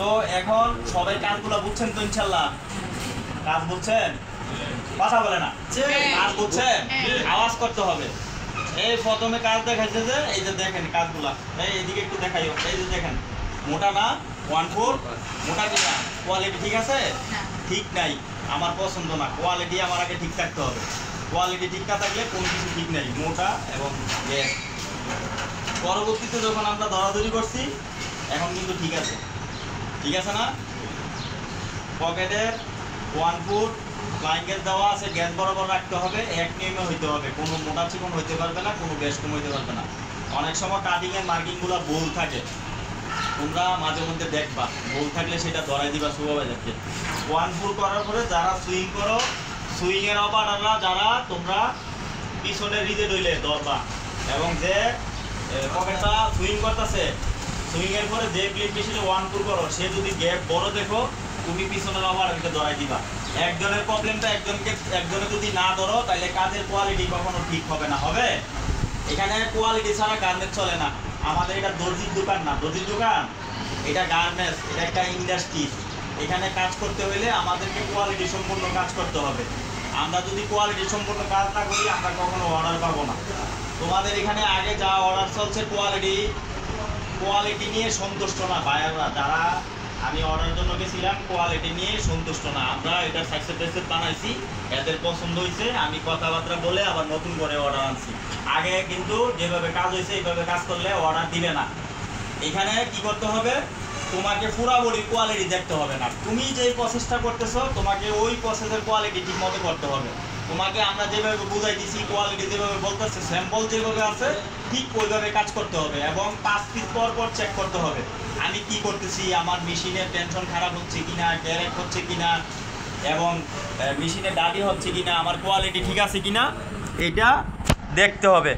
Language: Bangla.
তো এখন সবাই কাজগুলো বুঝছেন তো ইনশাল্লাহ? কাজ বুঝছেন? কথা বলে না, কাজ বুঝছেন? আওয়াজ করতে হবে। এই প্রথমে কাজ দেখাইছে যে এই যে দেখেন কাজগুলা, এইদিকে একটু দেখাইও। এই যে দেখেন মোটা না 1/4 মোটা কিনা কোয়ালিটি ঠিক আছে? ঠিক নাই, আমার পছন্দ না। কোয়ালিটি আমার আগে ঠিক থাকতে হবে। কোয়ালিটি ঠিক না থাকলে কোনো কিছু ঠিক নাই, মোটা এবং গ্যাস। পরবর্তীতে যখন আমরা ধরাধরি করছি এখন কিন্তু ঠিক আছে, ঠিক আছে না? পকেটের 1 ফুট ফ্লাইং গ্যাস দেওয়া আছে, গ্যাস বরাবর রাখতে হবে, এক নিয়মে হইতে হবে। কোনো মোটা চিকন হইতে পারবে না, কোনো গ্যাস কম হইতে পারবে না। অনেক সময় কাটিংয়ের মার্কিংগুলো ভুল থাকে, তোমরা মাঝে মধ্যে দেখবা, ভুল থাকলে সেটা ধরাই দিবা সুপারভাইজারকে। 1 ফুট করার পরে যারা সুইং করো, সুইংয়ের অপারেটররা যারা, তোমরা পিছনের রিজেড হইলে ধরবা, এবং যে পকেটটা সুইং করতেছে, সুইংয়ের পরে যে প্লেট মেশিনে 1 ফুট করো, সে যদি গ্যাপ বড় দেখো, তুমি পিছনের অপারেটরকে ধরাই দিবা। একজনের প্রবলেমটা একজনে যদি না ধরো, তাহলে কাজের কোয়ালিটি কখনো ঠিক হবে না। হবে এখানে কোয়ালিটি ছাড়া গার্মেন্টস চলে না। আমাদের এটা দর্জির দোকান না, দর্জির দোকান, এটা গার্মেন্টস, এটা একটা ইন্ডাস্ট্রি। এখানে কাজ করতে হলে আমাদেরকে কোয়ালিটি সম্পূর্ণ কাজ করতে হবে। আমরা যদি কোয়ালিটি সম্পূর্ণ কাজ না করি, আমরা কখনো অর্ডার পাবো না। তোমাদের এখানে আগে যা অর্ডার চলছে কোয়ালিটি নিয়ে সন্তুষ্ট না বায়াররা, যারা আমি অর্ডারের জন্য গেছিলাম কোয়ালিটি নিয়ে সন্তুষ্ট না। আমরা এটা সাকসেস বানাইছি, এদের পছন্দ হয়েছে, আমি কথাবার্তা বলে আবার নতুন করে অর্ডার আনছি। আগে কিন্তু যেভাবে কাজ হয়েছে এইভাবে কাজ করলে অর্ডার দিবে না। এখানে কি করতে হবে, তোমাকে পুরা বডি কোয়ালিটি দেখতে হবে না। তুমি যে প্রসেসটা করতেছো, তোমাকে ওই প্রসেসের কোয়ালিটি ঠিক মতো করতে হবে। তোমাকে আমরা যেভাবে বুঝাই দিছি, কোয়ালিটি যেভাবে বলতেছে, স্যাম্পল যেভাবে আছে ঠিক ওইভাবে কাজ করতে হবে, এবং 5 পিস পর পর চেক করতে হবে আমি কি করতেছি, আমার মেশিনের টেনশন খারাপ হচ্ছে কিনা, ড্যারেক্ট হচ্ছে কিনা, এবং মেশিনে ডাডি হচ্ছে কিনা, আমার কোয়ালিটি ঠিক আছে কিনা, এটা দেখতে হবে।